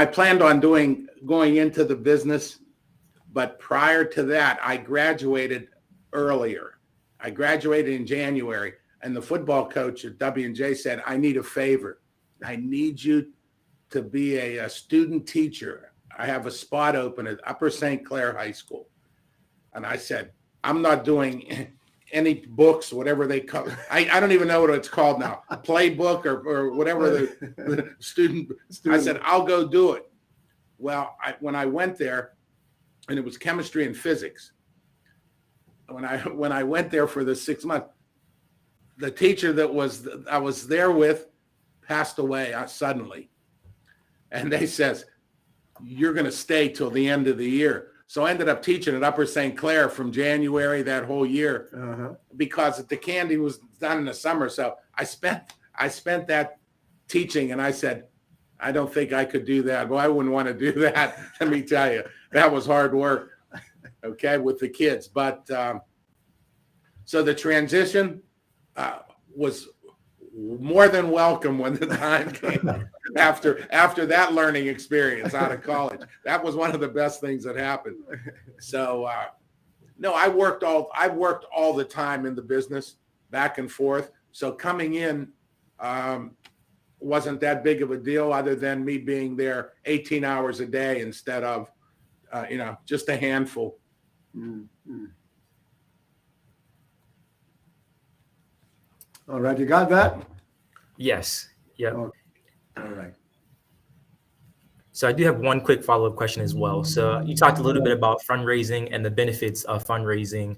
planned on going into the business, but prior to that, I graduated earlier. I graduated in January, and the football coach at W&J said, I need a favor. I need you to be a student teacher. I have a spot open at Upper St. Clair High School. And I said, I'm not doing any books, whatever they call it. I don't even know what it's called now, a playbook or whatever the student. I said, I'll go do it. Well, when I went there, and it was chemistry and physics. When I went there for the 6 months, the teacher that I was there with passed away suddenly. And they says, you're going to stay till the end of the year. So I ended up teaching at Upper St. Clair from January that whole year because the candy was done in the summer. So I spent that teaching, and I said, I don't think I could do that. Well, I wouldn't want to do that. Let me tell you, that was hard work, okay, with the kids. But so the transition was more than welcome when the time came after that learning experience out of college. That was one of the best things that happened. So no, I worked all the time in the business, back and forth. So coming in wasn't that big of a deal, other than me being there 18 hours a day instead of just a handful. Mm-hmm. All right, you got that? Yes. Yeah. Okay. All right. So I do have one quick follow-up question as well. So you talked a little bit about fundraising and the benefits of fundraising.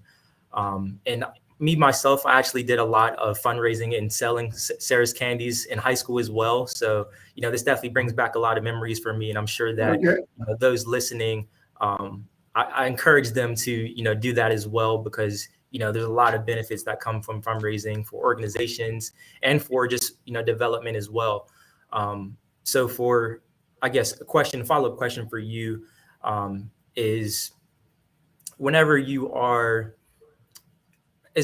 And me, myself, I actually did a lot of fundraising and selling Sarah's candies in high school as well. So, this definitely brings back a lot of memories for me. And I'm sure that those listening, I encourage them to, do that as well, because there's a lot of benefits that come from fundraising for organizations and for just, development as well. So for, I guess, follow-up question for you is, whenever is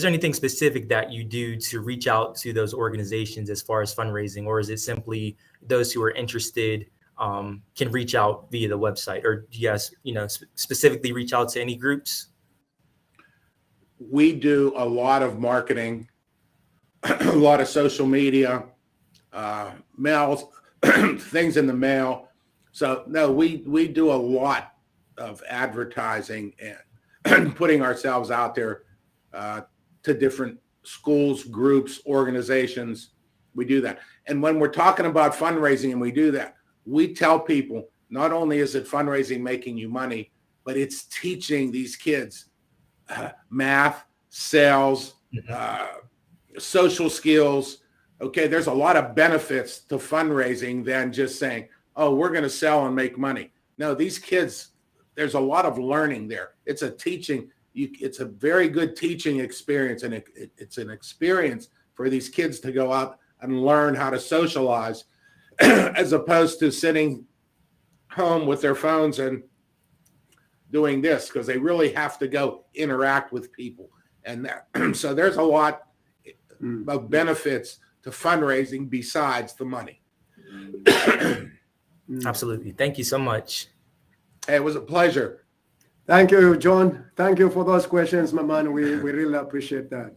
there anything specific that you do to reach out to those organizations as far as fundraising, or is it simply those who are interested can reach out via the website, or do you guys, specifically reach out to any groups? We do a lot of marketing, a lot of social media, mails, things in the mail. So no, we do a lot of advertising and putting ourselves out there to different schools, groups, organizations. We do that. And when we're talking about fundraising and we do that, we tell people, not only is it fundraising making you money, but it's teaching these kids math, sales, social skills. Okay, there's a lot of benefits to fundraising than just saying, oh, we're going to sell and make money. No, these kids, there's a lot of learning there. It's it's a very good teaching experience, and it's an experience for these kids to go out and learn how to socialize as opposed to sitting home with their phones and doing this, because they really have to go interact with people. And so there's a lot of benefits to fundraising besides the money. Absolutely. Thank you so much. Hey, it was a pleasure. Thank you, John. Thank you for those questions, my man. We really appreciate that.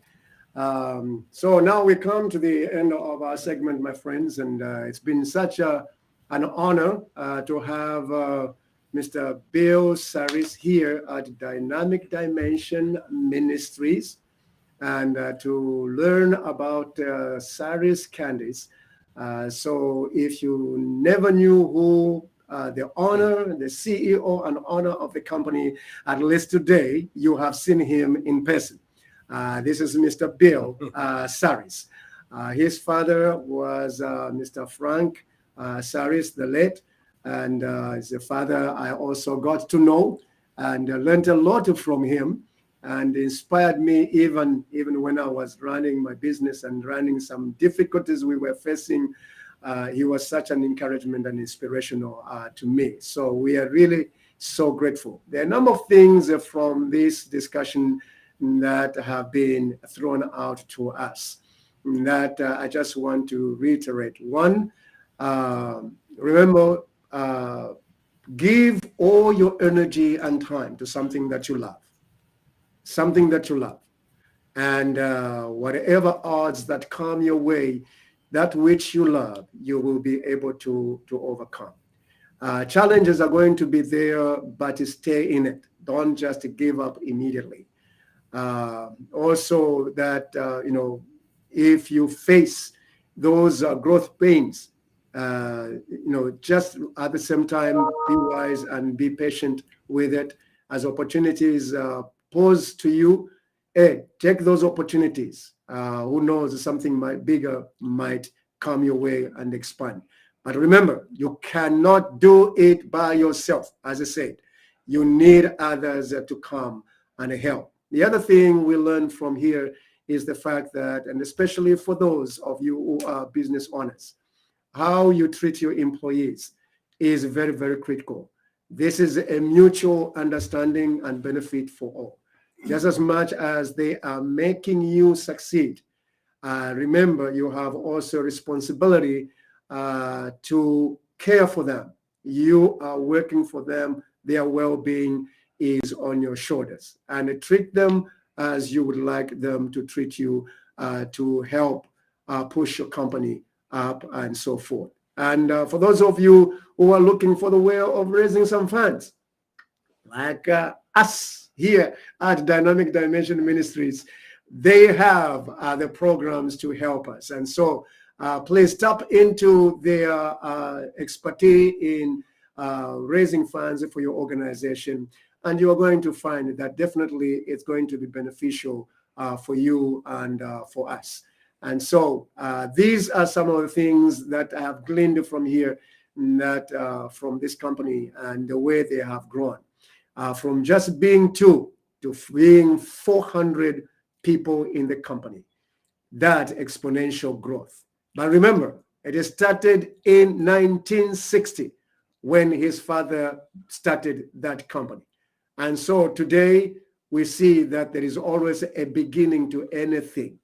So now we come to the end of our segment, my friends, and it's been such an honor to have Mr. Bill Saris here at Dynamic Dimension Ministries, and to learn about Saris candies. So if you never knew who the owner, the CEO and owner of the company, at least today, you have seen him in person. This is Mr. Bill Saris. His father was Mr. Frank Saris, the late, and as a father I also got to know and learned a lot from him, and inspired me even when I was running my business and running some difficulties we were facing. He was such an encouragement and inspirational to me. So we are really so grateful. There are a number of things from this discussion that have been thrown out to us that I just want to reiterate. One, remember, give all your energy and time to something that you love. Something that you love. And whatever odds that come your way, that which you love, you will be able to overcome. Challenges are going to be there, but stay in it. Don't just give up immediately. Also, that, if you face those growth pains, just at the same time, be wise and be patient with it. As opportunities pose to you, take those opportunities. Who knows, something bigger might come your way and expand. But remember, you cannot do it by yourself. As I said, you need others to come and help. The other thing we learn from here is the fact that, and especially for those of you who are business owners, how you treat your employees is very, very critical. This is a mutual understanding and benefit for all. Just as much as they are making you succeed, remember, you have also responsibility to care for them. You are working for them. Their well-being is on your shoulders. And treat them as you would like them to treat you, to help push your company up and so forth. And for those of you who are looking for the way of raising some funds, like us here at Dynamic Dimension Ministries, they have the programs to help us. And so please tap into their expertise in raising funds for your organization. And you are going to find that definitely it's going to be beneficial for you and for us. And so these are some of the things that I have gleaned from here, that from this company and the way they have grown. From just being 2 to being 400 people in the company. That exponential growth. But remember, it started in 1960 when his father started that company. And so today we see that there is always a beginning to anything.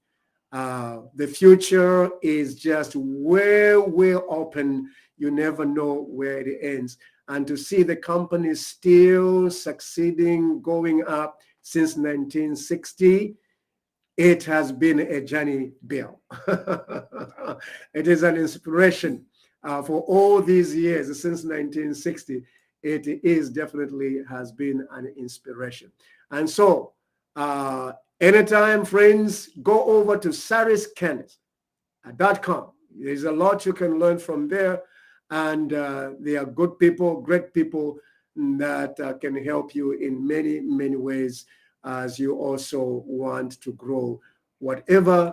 The future is just way open. You never know where it ends. And to see the company still succeeding, going up since 1960, it has been a journey, Bill. It is an inspiration for all these years since 1960. It is definitely has been an inspiration. And so anytime, friends, go over to sariscandies.com. There's a lot you can learn from there. And they are good people, great people that can help you in many, many ways as you also want to grow whatever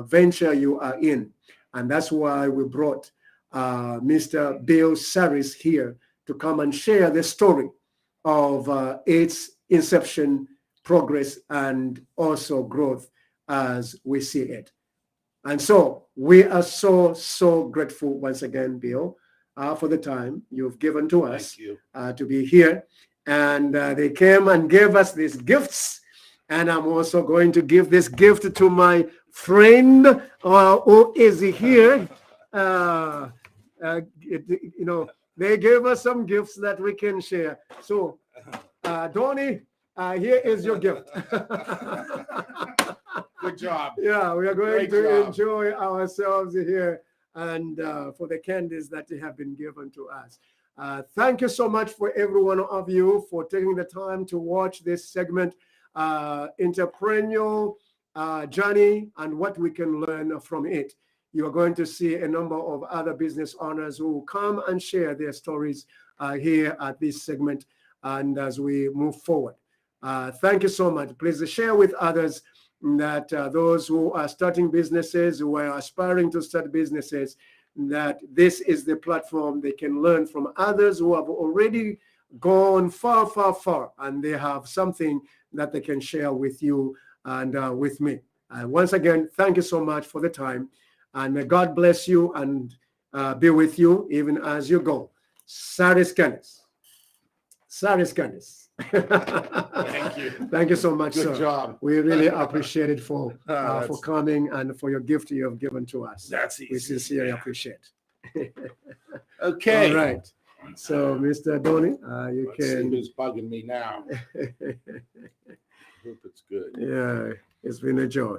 venture you are in. And that's why we brought Mr. Bill Saris here to come and share the story of its inception, progress, and also growth as we see it. And so we are so grateful once again, Bill, for the time you've given to us to be here. And they came and gave us these gifts. And I'm also going to give this gift to my friend who is here. They gave us some gifts that we can share. So, Donnie, here is your gift. Good job. Yeah, we are going to enjoy ourselves here and for the candies that have been given to us. Thank you so much for every one of you for taking the time to watch this segment, Entrepreneurial Journey and what we can learn from it. You are going to see a number of other business owners who will come and share their stories here at this segment and as we move forward. Thank you so much. Please share with others that those who are starting businesses, who are aspiring to start businesses, that this is the platform they can learn from others who have already gone far, and they have something that they can share with you and with me. Once again, thank you so much for the time, and may God bless you and be with you even as you go. Saris Candies. Thank you. Thank you so much, Good sir. job. We really appreciate it for That's- coming and for your gift you have given to us. That's We easy. sincerely appreciate. Okay. All right. So, Mr. Donny, you Let's see can. who's bugging me now. Hope it's good. Yeah, it's been a joy.